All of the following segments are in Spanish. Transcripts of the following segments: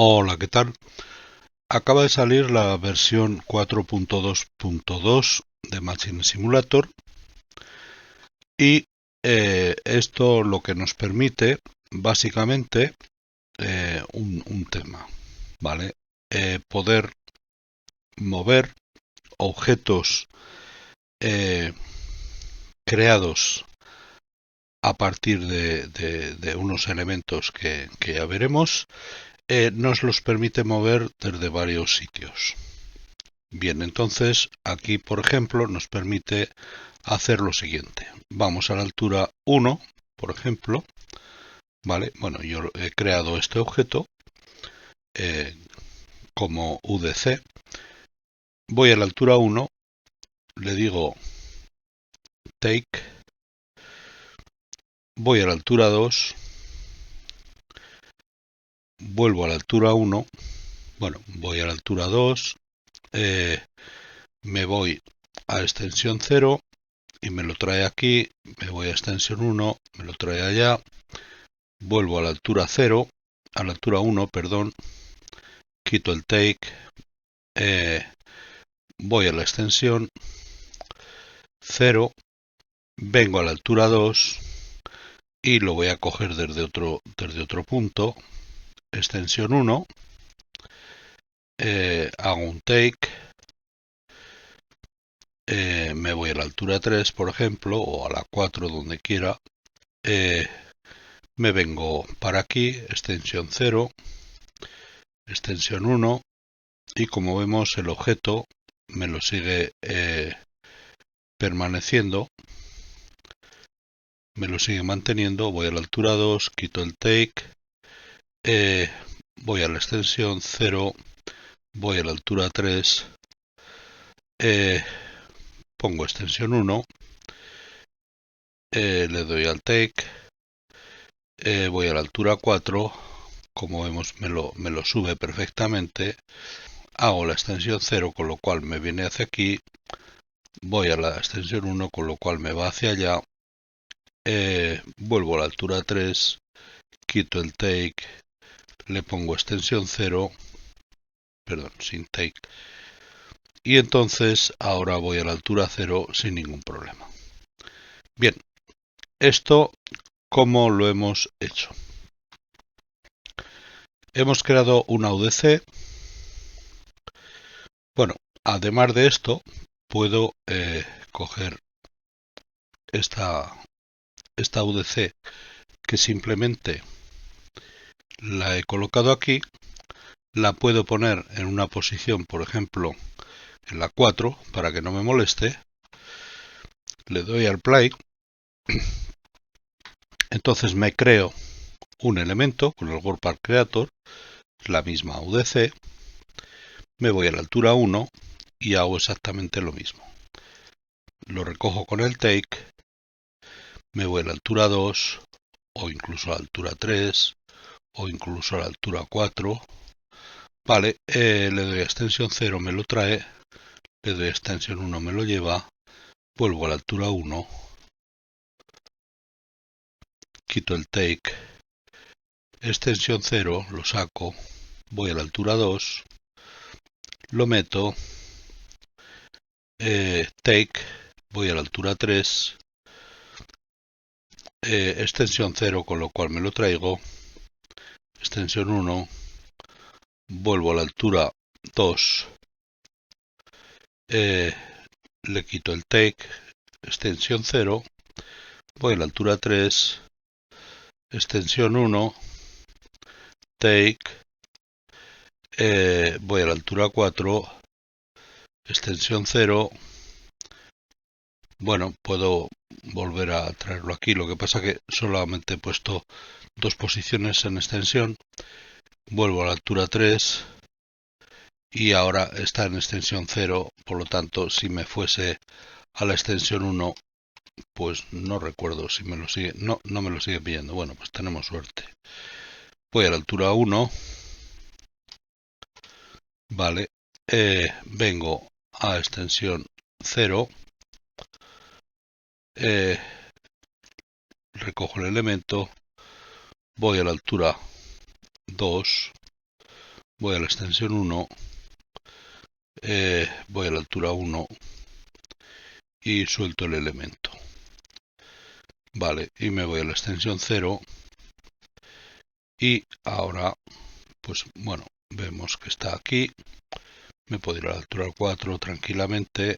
Hola, ¿qué tal? Acaba de salir la versión 4.2.2 de Machine Simulator y esto lo que nos permite básicamente un tema, ¿vale? Poder mover objetos eh, creados a partir de unos elementos que ya veremos, nos los permite mover desde varios sitios. Bien, entonces aquí, por ejemplo, nos permite hacer lo siguiente. Vamos a la altura 1, por ejemplo, ¿vale? Bueno, yo he creado este objeto eh, como UDC. Voy a la altura 1, le digo take, voy a la altura 2, vuelvo a la altura 1, bueno, voy a la altura 2, me voy a extensión 0 y me lo trae aquí, me voy a extensión 1, me lo trae allá, vuelvo a la altura 0, a la altura 1, perdón, quito el take, eh, voy a la extensión 0, vengo a la altura 2 y lo voy a coger desde otro punto, extensión 1, hago un take, me voy a la altura 3, por ejemplo, o a la 4, donde quiera, me vengo para aquí, extensión 0, extensión 1, y como vemos el objeto me lo sigue permaneciendo, me lo sigue manteniendo, voy a la altura 2, quito el take, voy a la extensión 0, voy a la altura 3, pongo extensión 1, le doy al take, voy a la altura 4, como vemos me lo sube perfectamente, hago la extensión 0, con lo cual me viene hacia aquí, voy a la extensión 1, con lo cual me va hacia allá, vuelvo a la altura 3, quito el take, le pongo extensión 0, perdón, sin take, y entonces ahora voy a la altura 0 sin ningún problema. Bien, esto ¿cómo lo hemos hecho? Hemos creado una UDC. Bueno, además de esto, puedo coger esta UDC que simplemente la he colocado aquí, la puedo poner en una posición, por ejemplo, en la 4, para que no me moleste, le doy al play, entonces me creo un elemento con el Worldpath Creator, la misma UDC, me voy a la altura 1 y hago exactamente lo mismo. Lo recojo con el take, me voy a la altura 2 o incluso a la altura 3 o incluso a la altura 4. Vale, le doy a extensión 0, me lo trae, le doy a extensión 1, me lo lleva, vuelvo a la altura 1, quito el take, extensión 0, lo saco, voy a la altura 2, lo meto, take, voy a la altura 3, extensión 0, con lo cual me lo traigo, extensión 1, vuelvo a la altura 2, le quito el take, extensión 0, voy a la altura 3, extensión 1, take, voy a la altura 4, extensión 0, bueno, puedo volver a traerlo aquí, lo que pasa que solamente he puesto dos posiciones en extensión, vuelvo a la altura 3 y ahora está en extensión 0, por lo tanto si me fuese a la extensión 1, pues no recuerdo si me lo sigue, no me lo sigue pillando, bueno, pues tenemos suerte. Voy a la altura 1, vale, vengo a extensión 0, recojo el elemento, voy a la altura 2, voy a la extensión 1, voy a la altura 1 y suelto el elemento. Vale, y me voy a la extensión 0 y ahora, pues bueno, vemos que está aquí. Me puedo ir a la altura 4 tranquilamente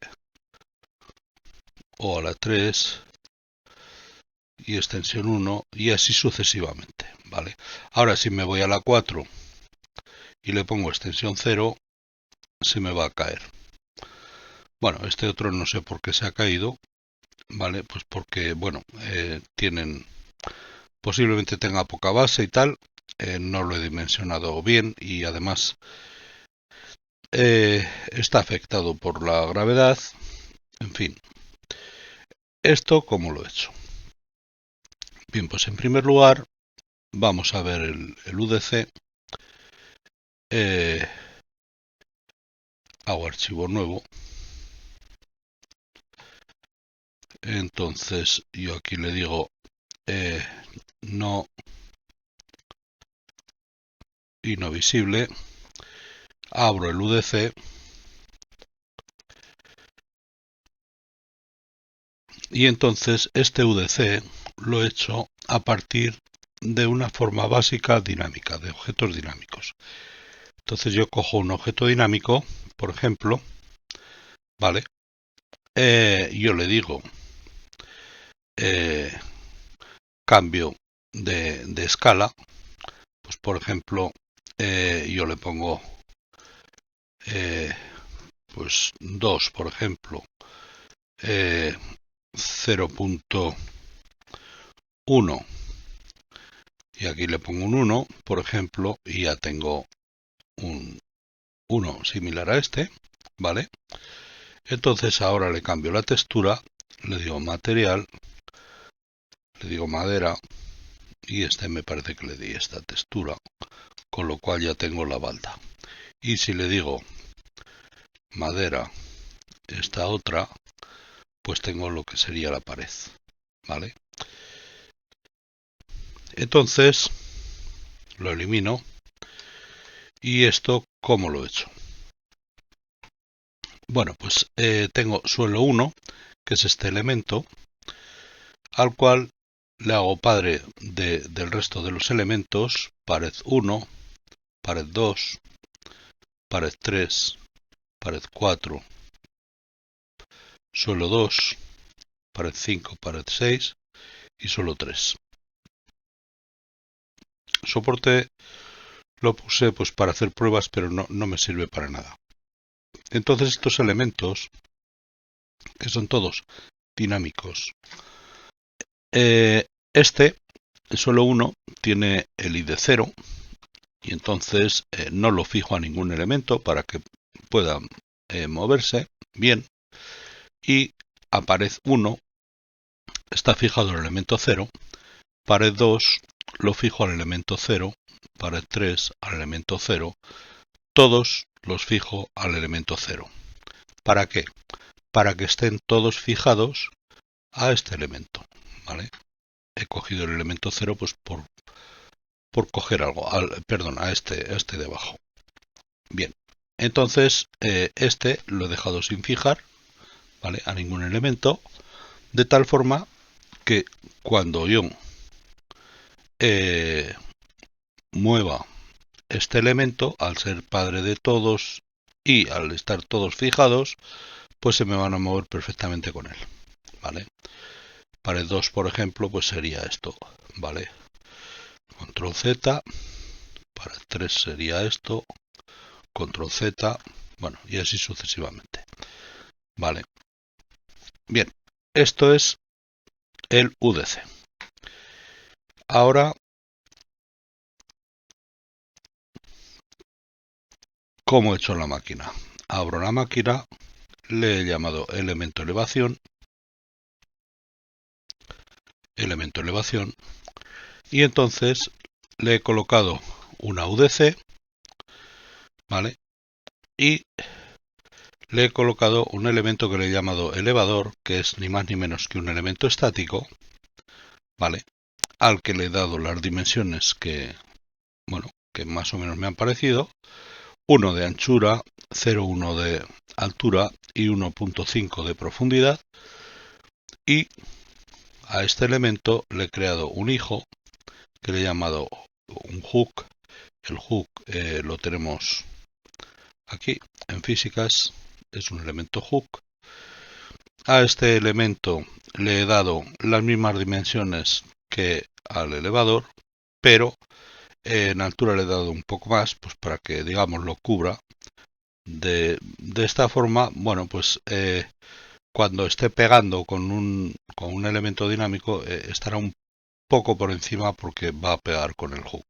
o a la 3 y extensión 1 y así sucesivamente, ¿vale? Ahora si me voy a la 4 y le pongo extensión 0, se me va a caer. Bueno, este otro no sé por qué se ha caído, ¿vale? Pues porque, bueno, posiblemente tenga poca base y tal, no lo he dimensionado bien y además está afectado por la gravedad, en fin. ¿Esto cómo lo he hecho? Bien, pues en primer lugar vamos a ver el UDC. Hago archivo nuevo. Entonces yo aquí le digo no y no visible. Abro el UDC y entonces este UDC lo he hecho a partir de una forma básica dinámica, de objetos dinámicos. Entonces yo cojo un objeto dinámico, por ejemplo, ¿vale? Yo le digo cambio de escala, pues por ejemplo, yo le pongo pues 2, por ejemplo, 0.1 y aquí le pongo un 1, por ejemplo, y ya tengo un 1 similar a este, ¿vale? Entonces ahora le cambio la textura, le digo material, le digo madera y este me parece que le di esta textura, con lo cual ya tengo la balda. Y si le digo madera, esta otra, pues tengo lo que sería la pared, ¿vale? Entonces lo elimino y esto, ¿cómo lo he hecho? Bueno, pues tengo suelo 1, que es este elemento, al cual le hago padre del resto de los elementos, pared 1, pared 2, pared 3, pared 4, suelo 2, pared 5, pared 6 y suelo 3. Soporte lo puse pues para hacer pruebas, pero no me sirve para nada. Entonces estos elementos, que son todos dinámicos, este, el suelo 1, tiene el ID 0 y entonces no lo fijo a ningún elemento para que pueda moverse bien, y a pared 1 está fijado el elemento 0, pared 2 lo fijo al elemento 0, pared 3 al elemento 0, todos los fijo al elemento 0. ¿Para qué? Para que estén todos fijados a este elemento, ¿vale? He cogido el elemento 0 pues por coger algo, perdón, a este de abajo. Bien, entonces este lo he dejado sin fijar, ¿vale? A ningún elemento, de tal forma que cuando yo mueva este elemento, al ser padre de todos y al estar todos fijados, pues se me van a mover perfectamente con él, ¿vale? Pared 2, por ejemplo, pues sería esto, ¿vale? Control Z, pared 3 sería esto, control Z, bueno, y así sucesivamente, ¿vale? Bien, esto es el UDC. Ahora, ¿cómo he hecho la máquina? Abro la máquina, le he llamado elemento elevación, y entonces le he colocado una UDC, ¿vale? Y le he colocado un elemento que le he llamado elevador, que es ni más ni menos que un elemento estático, ¿vale? Al que le he dado las dimensiones que, bueno, que más o menos me han parecido, 1 de anchura, 0,1 de altura y 1,5 de profundidad, y a este elemento le he creado un hijo que le he llamado un hook. El hook lo tenemos aquí en físicas, es un elemento hook. A este elemento le he dado las mismas dimensiones que al elevador, pero en altura le he dado un poco más, pues para que, digamos, lo cubra. De esta forma, bueno, pues cuando esté pegando con un elemento dinámico, estará un poco por encima porque va a pegar con el hook.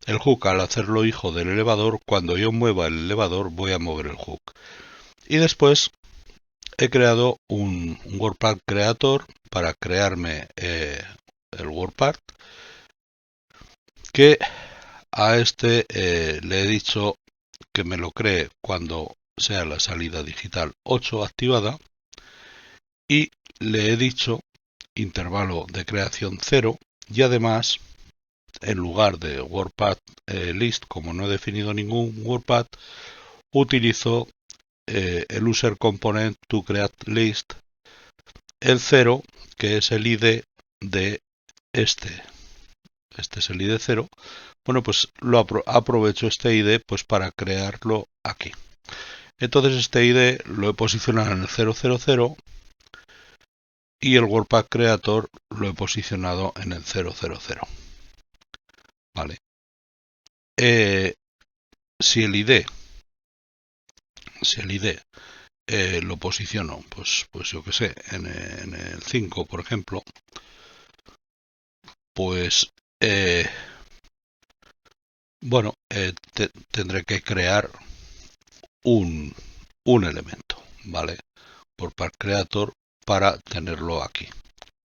El hook, al hacerlo hijo del elevador, cuando yo mueva el elevador, voy a mover el hook. Y después he creado un WordPad Creator para crearme el WordPad, que a este le he dicho que me lo cree cuando sea la salida digital 8 activada, y le he dicho intervalo de creación 0, y además, en lugar de WordPad list, como no he definido ningún WordPad, utilizo el user component to create list, el 0, que es el ID de este es el ID 0. Bueno, pues aprovecho este ID pues para crearlo aquí. Entonces este ID lo he posicionado en el 000 y el WordPad Creator lo he posicionado en el 000. Vale. Si el ID lo posiciono, pues yo que sé, en el 5, por ejemplo, pues bueno, tendré que crear un elemento, ¿vale? Por Part Creator para tenerlo aquí,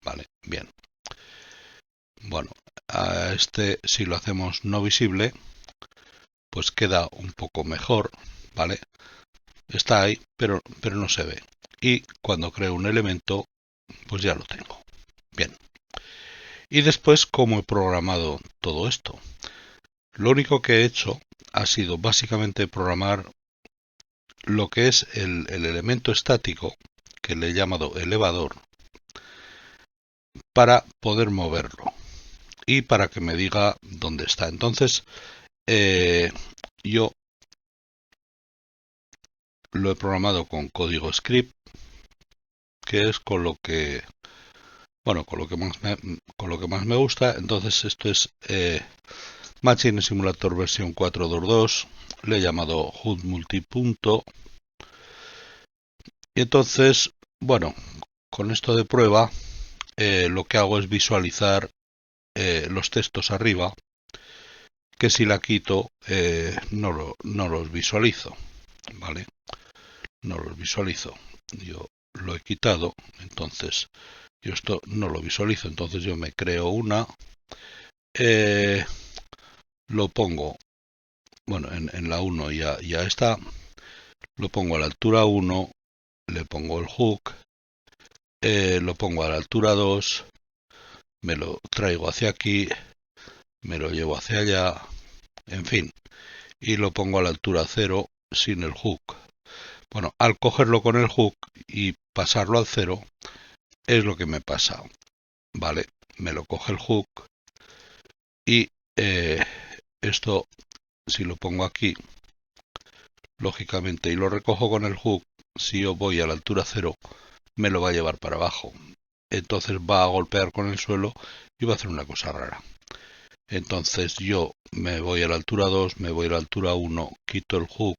¿vale? Bien. Bueno, a este, si lo hacemos no visible, pues queda un poco mejor, ¿vale? Está ahí, pero no se ve. Y cuando creo un elemento, pues ya lo tengo. Bien. Y después, ¿cómo he programado todo esto? Lo único que he hecho ha sido básicamente programar lo que es el elemento estático, que le he llamado elevador, para poder moverlo y para que me diga dónde está. Entonces, yo lo he programado con código script, que es con lo que, bueno, con lo que más me gusta. Entonces, esto es Machine Simulator versión 4.2.2, le he llamado HUD multipunto. Y entonces, bueno, con esto de prueba, lo que hago es visualizar los textos arriba, que si la quito no los visualizo, ¿vale? No los visualizo. Yo lo he quitado, entonces yo esto no lo visualizo. Entonces yo me creo una, lo pongo, bueno, en la 1 ya está, lo pongo a la altura 1, le pongo el hook, lo pongo a la altura 2, me lo traigo hacia aquí, me lo llevo hacia allá, en fin, y lo pongo a la altura 0 sin el hook. Bueno, al cogerlo con el hook y pasarlo al 0, es lo que me pasa, ¿vale? Me lo coge el hook y esto, si lo pongo aquí, lógicamente, y lo recojo con el hook, si yo voy a la altura 0, me lo va a llevar para abajo. Entonces va a golpear con el suelo y va a hacer una cosa rara. Entonces yo me voy a la altura 2, me voy a la altura 1, quito el hook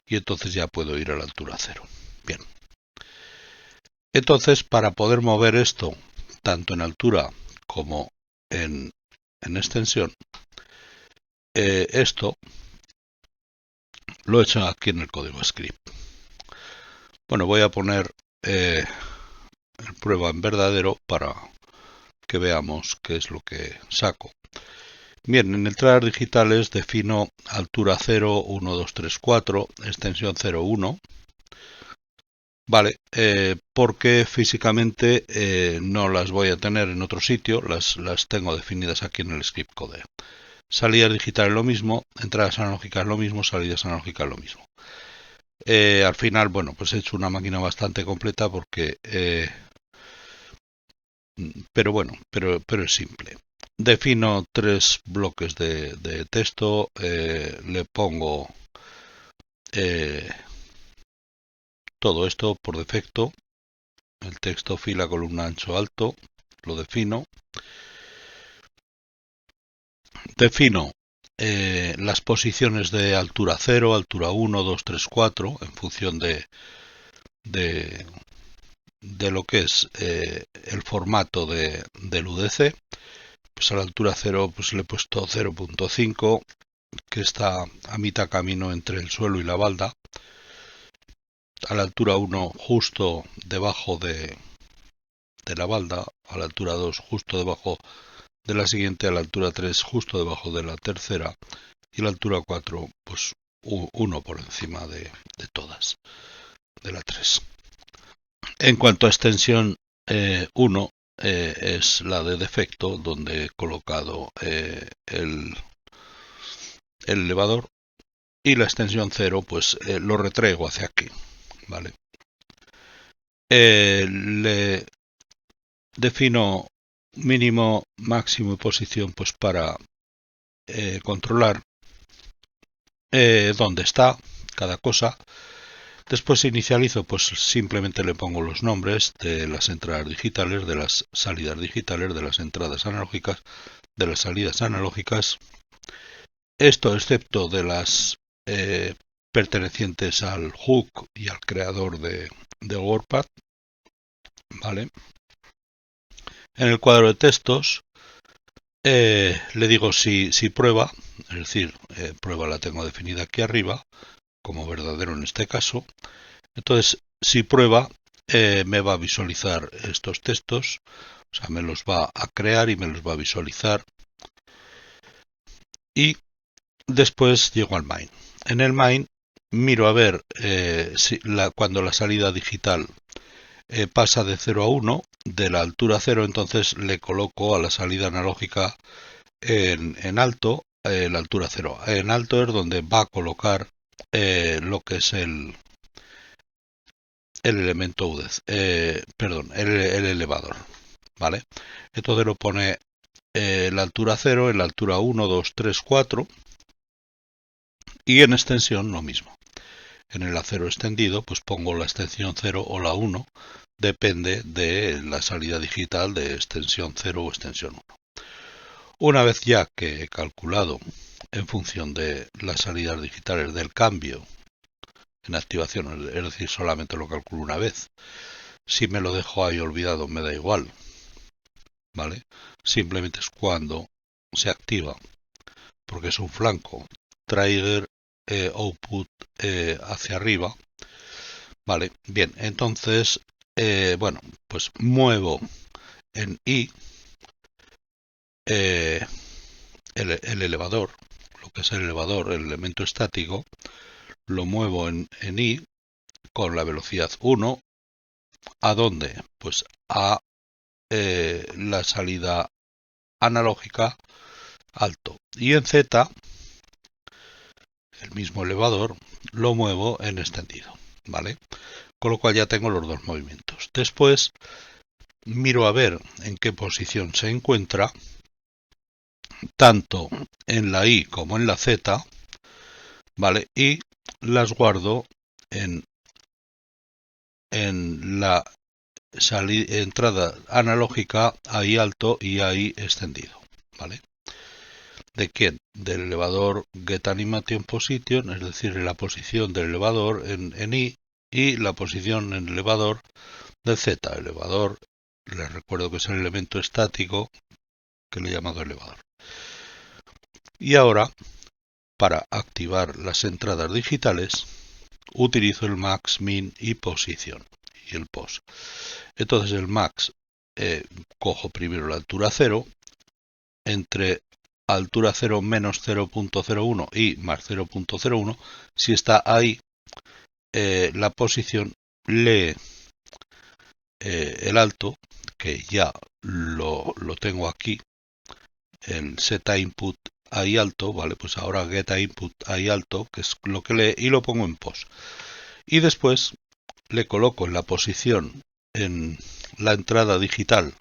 y entonces ya puedo ir a la altura 0. Bien. Entonces, para poder mover esto, tanto en altura como en extensión, esto lo he hecho aquí en el código script. Bueno, voy a poner prueba en verdadero para que veamos qué es lo que saco. Bien, en entradas digitales defino altura 0, 1, 2, 3, 4, extensión 0, 1. Vale, porque físicamente no las voy a tener en otro sitio, las tengo definidas aquí en el script code. Salidas digitales lo mismo, entradas analógicas lo mismo, salidas analógicas lo mismo. Al final, bueno, pues he hecho una máquina bastante completa porque... pero bueno, pero es simple. Defino 3 bloques de texto, le pongo todo esto por defecto, el texto, fila, columna, ancho, alto, lo defino. Defino las posiciones de altura 0, altura 1, 2, 3, 4, en función de, de lo que es el formato del UDC. Pues a la altura 0 pues le he puesto 0.5, que está a mitad camino entre el suelo y la balda. A la altura 1 justo debajo de la balda, a la altura 2 justo debajo de la siguiente, a la altura 3 justo debajo de la tercera y a la altura 4 pues 1 por encima de todas, de la 3. En cuanto a extensión 1, es la de defecto, donde he colocado el elevador, y la extensión 0 pues lo retraigo hacia aquí, ¿vale? Le defino mínimo, máximo y posición pues para controlar dónde está cada cosa. Después inicializo, pues simplemente le pongo los nombres de las entradas digitales, de las salidas digitales, de las entradas analógicas, de las salidas analógicas. Esto excepto de las pertenecientes al hook y al creador de WordPad, ¿vale? En el cuadro de textos le digo si prueba, es decir, prueba la tengo definida aquí arriba, como verdadero en este caso. Entonces, si prueba, me va a visualizar estos textos, o sea, me los va a crear y me los va a visualizar. Y después llego al main. En el main miro a ver cuando la salida digital pasa de 0 a 1, de la altura 0, entonces le coloco a la salida analógica en alto, la altura 0. En alto es donde va a colocar lo que es el elemento UDEZ, perdón, el elevador, ¿vale? Entonces lo pone en la altura 0, en la altura 1, 2, 3, 4 y en extensión lo mismo. En el acero extendido pues pongo la extensión 0 o la 1, depende de la salida digital de extensión 0 o extensión 1. Una vez ya que he calculado en función de las salidas digitales del cambio en activación, es decir, solamente lo calculo una vez. Si me lo dejo ahí olvidado me da igual, ¿vale? Simplemente es cuando se activa, porque es un flanco trigger output hacia arriba, ¿vale? Bien, entonces, bueno, pues muevo en I el elevador, lo que es el elevador, el elemento estático, lo muevo en I con la velocidad 1. ¿A dónde? Pues a la salida analógica alto. Y en Z, el mismo elevador, lo muevo en extendido, ¿vale? Con lo cual ya tengo los dos movimientos. Después miro a ver en qué posición se encuentra, tanto en la I como en la Z, ¿vale? Y las guardo en la entrada analógica ahí alto y ahí extendido, ¿vale? ¿De quién? Del elevador getAnimationPosition, es decir, la posición del elevador en I, y la posición en el elevador del Z. El elevador, les recuerdo que es el elemento estático que le he llamado elevador. Y ahora, para activar las entradas digitales, utilizo el max, min y posición y el pos. Entonces el max, cojo primero la altura 0, entre altura 0 menos 0.01 y más 0.01, si está ahí, la posición lee el alto, que ya lo tengo aquí, el set input ahí alto, ¿vale? Pues ahora get a input ahí alto, que es lo que lee, y lo pongo en pos. Y después le coloco en la posición en la entrada digital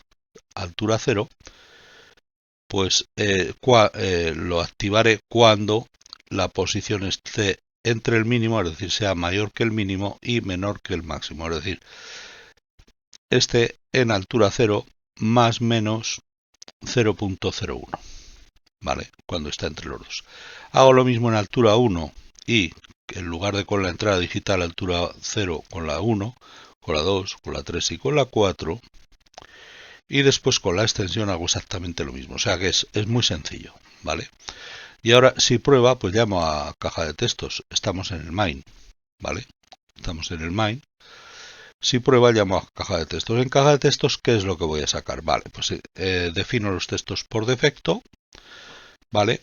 altura 0, pues lo activaré cuando la posición esté entre el mínimo, es decir, sea mayor que el mínimo y menor que el máximo, es decir, esté en altura 0 más menos 0.01, ¿vale? Cuando está entre los dos. Hago lo mismo en altura 1 y en lugar de con la entrada digital altura 0 con la 1, con la 2, con la 3 y con la 4, y después con la extensión hago exactamente lo mismo, o sea que es muy sencillo, ¿vale? Y ahora si prueba, pues llamo a caja de textos, estamos en el main, ¿vale? Estamos en el main. Si prueba, llamo a caja de textos. En caja de textos, ¿qué es lo que voy a sacar? Vale, pues defino los textos por defecto, ¿vale?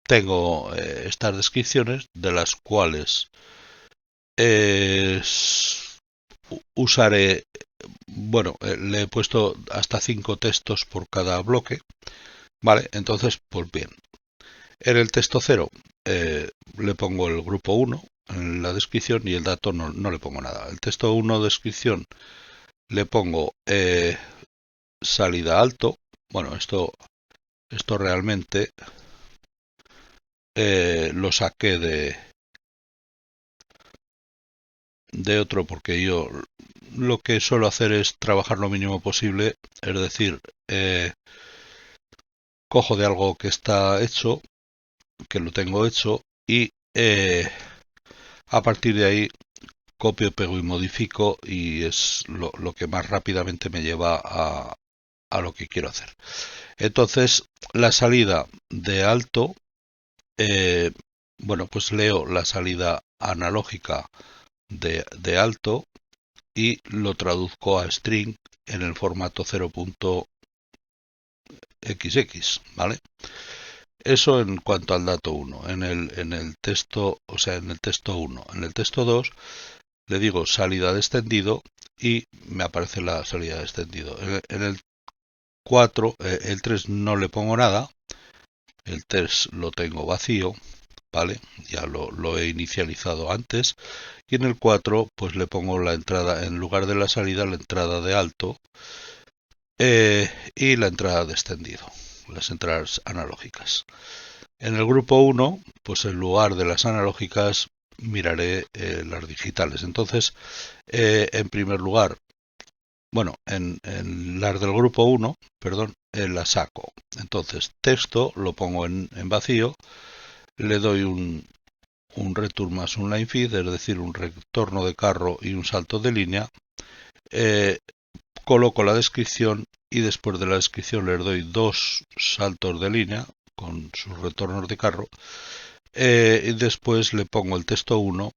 Tengo estas descripciones, de las cuales usaré, bueno, le he puesto hasta 5 textos por cada bloque, ¿vale? Entonces, pues bien, en el texto 0 le pongo el grupo 1 en la descripción y el dato no le pongo nada. El texto 1 descripción le pongo salida alto. Bueno, esto realmente lo saqué de otro, porque yo lo que suelo hacer es trabajar lo mínimo posible, es decir, cojo de algo que está hecho, que lo tengo hecho, y a partir de ahí copio, pego y modifico, y es lo que más rápidamente me lleva a lo que quiero hacer. Entonces, la salida de alto, bueno, pues leo la salida analógica de alto y lo traduzco a string en el formato 0.xx, ¿vale? Eso en cuanto al dato 1. En el texto, o sea, en el texto 1. En el texto 2 le digo salida de extendido y me aparece la salida de extendido. En el 4, el 3 no le pongo nada, el 3 lo tengo vacío, ¿vale? Ya lo he inicializado antes. Y en el 4 pues le pongo la entrada, en lugar de la salida, la entrada de alto y la entrada de extendido, las entradas analógicas. En el grupo 1, pues en lugar de las analógicas miraré las digitales. Entonces, en primer lugar, bueno, en las del grupo 1, perdón, las saco. Entonces, texto lo pongo en vacío, le doy un return más un line feed, es decir, un retorno de carro y un salto de línea. Coloco la descripción y después de la descripción les doy 2 saltos de línea con sus retornos de carro. Y después le pongo el texto 1,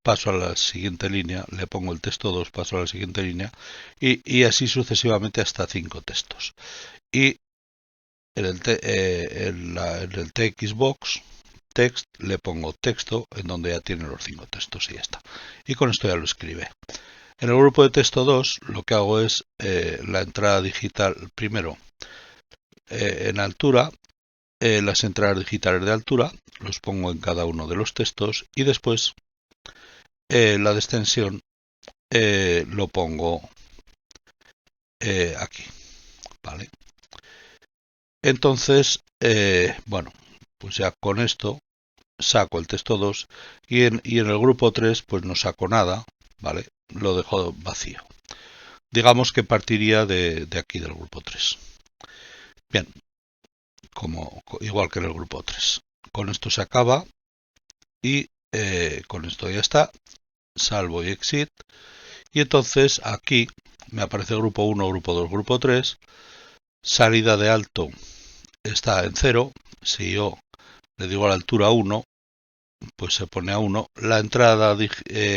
paso a la siguiente línea, le pongo el texto 2, paso a la siguiente línea y así sucesivamente hasta 5 textos. Y en el TXBox text le pongo texto en donde ya tiene los 5 textos y ya está. Y con esto ya lo escribe. En el grupo de texto 2 lo que hago es la entrada digital, primero en altura, las entradas digitales de altura, los pongo en cada uno de los textos y después la de extensión lo pongo aquí, ¿vale? Entonces, bueno, pues ya con esto saco el texto 2 y en el grupo 3 pues no saco nada, ¿vale? Lo dejo vacío. Digamos que partiría de aquí del grupo 3. Bien, igual que en el grupo 3. Con esto se acaba y con esto ya está. Salvo y exit. Y entonces aquí me aparece grupo 1, grupo 2, grupo 3. Salida de alto está en 0. Si yo le digo a la altura 1, pues se pone a 1. La entrada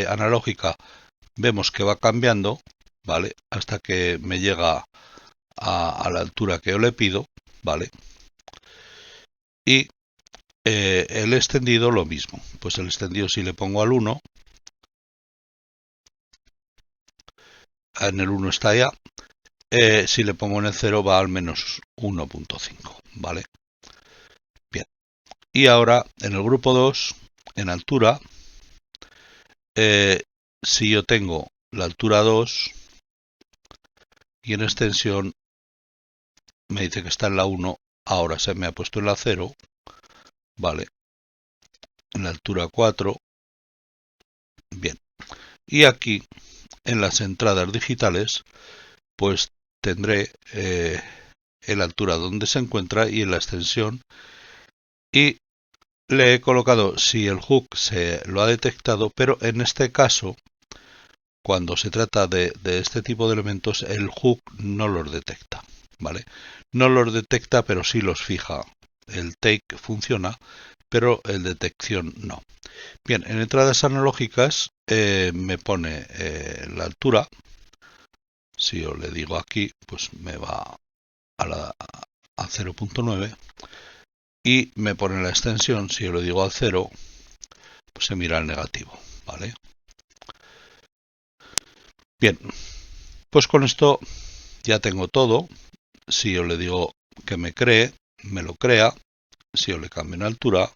analógica vemos que va cambiando, ¿vale? Hasta que me llega a la altura que yo le pido, ¿vale? Y el extendido lo mismo. Pues el extendido si le pongo al 1, en el 1 está ya. Si le pongo en el 0 va al menos 1.5, ¿vale? Y ahora en el grupo 2, en altura, si yo tengo la altura 2 y en extensión me dice que está en la 1, ahora se me ha puesto en la 0, vale, en la altura 4, bien. Y aquí en las entradas digitales pues tendré en la altura donde se encuentra y en la extensión, y le he colocado si el hook se lo ha detectado, pero en este caso cuando se trata de este tipo de elementos el hook no los detecta, ¿vale? No los detecta pero sí los fija. El take funciona pero el detección no. Bien, en entradas analógicas me pone la altura. Si yo le digo aquí, pues me va a 0.9 y me pone la extensión. Si yo le digo al 0, pues se mira el negativo, ¿vale? Bien, pues con esto ya tengo todo. Si yo le digo que me cree, me lo crea. Si yo le cambio en altura,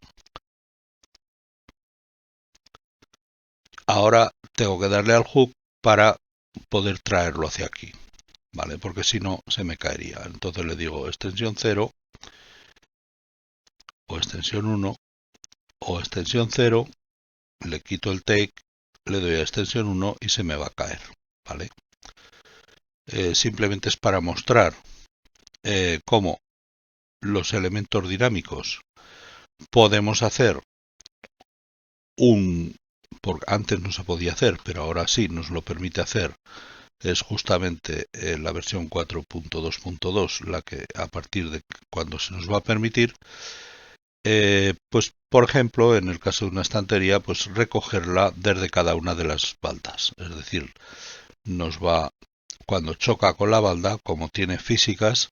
ahora tengo que darle al hook para poder traerlo hacia aquí, ¿vale? Porque si no, se me caería. Entonces le digo extensión 0 o extensión 1 o extensión 0, le quito el take, le doy a extensión 1 y se me va a caer, ¿vale? Simplemente es para mostrar cómo los elementos dinámicos podemos hacer porque antes no se podía hacer, pero ahora sí nos lo permite hacer. Es justamente la versión 4.2.2 la que a partir de cuando se nos va a permitir, pues por ejemplo en el caso de una estantería, pues recogerla desde cada una de las baldas. Es decir, nos va, cuando choca con la balda, como tiene físicas,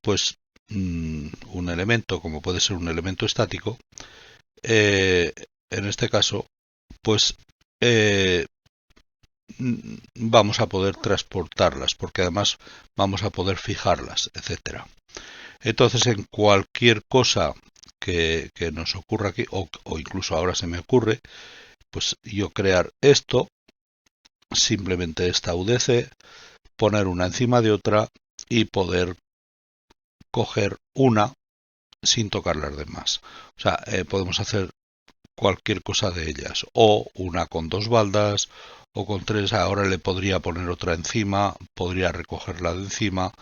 pues un elemento, como puede ser un elemento estático, en este caso, pues vamos a poder transportarlas, porque además vamos a poder fijarlas, etcétera. Entonces, en cualquier cosa que nos ocurra aquí, o incluso ahora se me ocurre, pues yo crear esto, simplemente esta UDC, poner una encima de otra y poder coger una sin tocar las demás. O sea, podemos hacer cualquier cosa de ellas, o una con dos baldas, o con tres. Ahora le podría poner otra encima, podría recogerla de encima,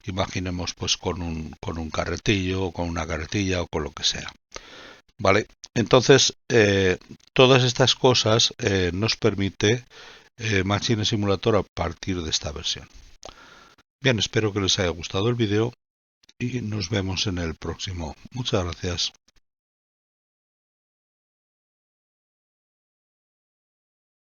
imaginemos pues con un carretillo, o con una carretilla, o con lo que sea. ¿Vale? Entonces, todas estas cosas nos permite Machine Simulator a partir de esta versión. Bien, espero que les haya gustado el vídeo y nos vemos en el próximo. Muchas gracias.